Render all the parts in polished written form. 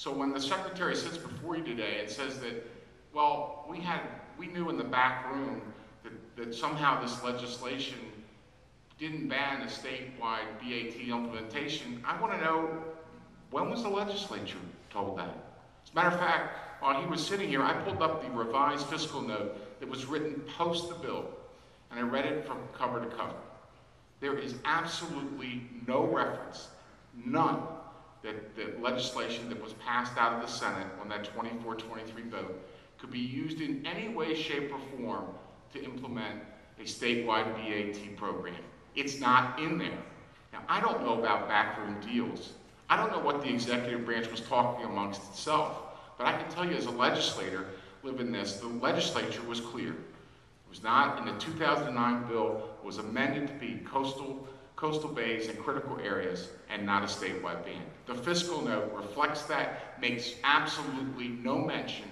So when the Secretary sits before you today and says that, well, we knew in the back room that somehow this legislation didn't ban a statewide BAT implementation, I want to know, when was the legislature told that? As a matter of fact, while he was sitting here, I pulled up the revised fiscal note that was written post the bill, and I read it from cover to cover. There is absolutely no reference, none, that the legislation that was passed out of the Senate on that 24-23 vote could be used in any way, shape, or form to implement a statewide BAT program. It's not in there. Now, I don't know about backroom deals. I don't know what the executive branch was talking amongst itself, but I can tell you as a legislator living this, the legislature was clear. It was not, in the 2009 bill, was amended to be coastal bays and critical areas and not a statewide ban. The fiscal note reflects that, makes absolutely no mention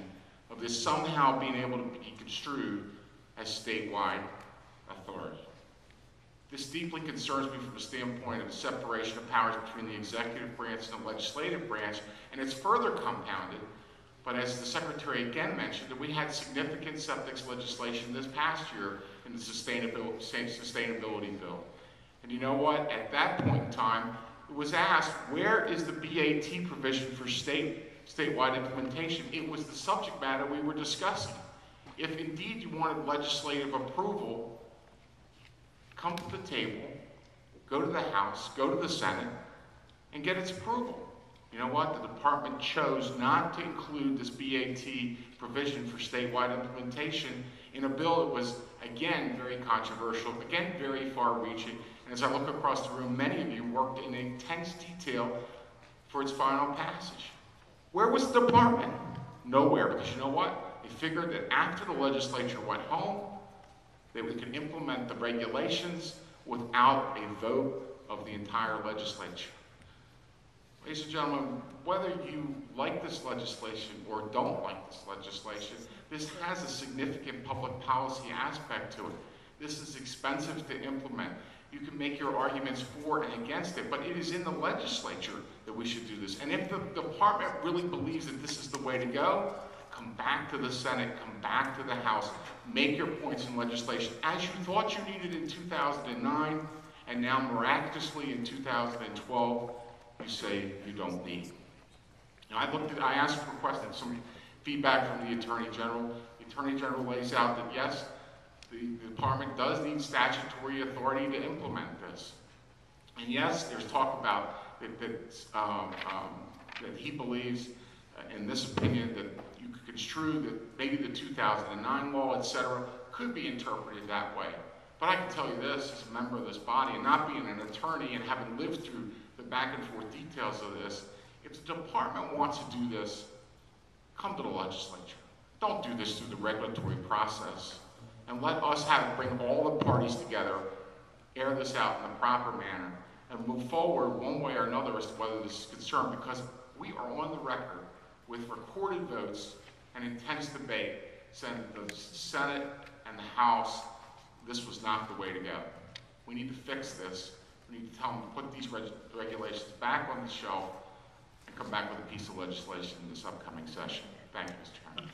of this somehow being able to be construed as statewide authority. This deeply concerns me from the standpoint of the separation of powers between the executive branch and the legislative branch, and it's further compounded, but as the Secretary again mentioned, that we had significant septic legislation this past year in the sustainability bill. And you know what? At that point in time, it was asked, where is the BAT provision for statewide implementation? It was the subject matter we were discussing. If indeed you wanted legislative approval, come to the table, go to the House, go to the Senate, and get its approval. You know what? The department chose not to include this BAT provision for statewide implementation in a bill that was, again, very controversial, again, very far-reaching. And as I look across the room, many of you worked in intense detail for its final passage. Where was the department? Nowhere, because you know what? They figured that after the legislature went home, they could implement the regulations without a vote of the entire legislature. Ladies and gentlemen, whether you like this legislation or don't like this legislation, this has a significant public policy aspect to it. This is expensive to implement. You can make your arguments for and against it, but it is in the legislature that we should do this. And if the department really believes that this is the way to go, come back to the Senate, come back to the House, make your points in legislation as you thought you needed in 2009, and now miraculously in 2012, you say you don't need. Now, I asked for questions, some feedback from the Attorney General. The Attorney General lays out that yes, the department does need statutory authority to implement this. And yes, there's talk about that he believes, in this opinion, that you could construe that maybe the 2009 law, etc., could be interpreted that way. But I can tell you this, as a member of this body, and not being an attorney and having lived through the back and forth details of this, if the department wants to do this, come to the legislature. Don't do this through the regulatory process. And let us bring all the parties together, air this out in the proper manner, and move forward one way or another as to whether this is concerned, because we are on the record with recorded votes and intense debate saying that the Senate and the House, this was not the way to go. We need to fix this. We need to tell them to put these regulations back on the shelf and come back with a piece of legislation in this upcoming session. Thank you, Mr. Chairman.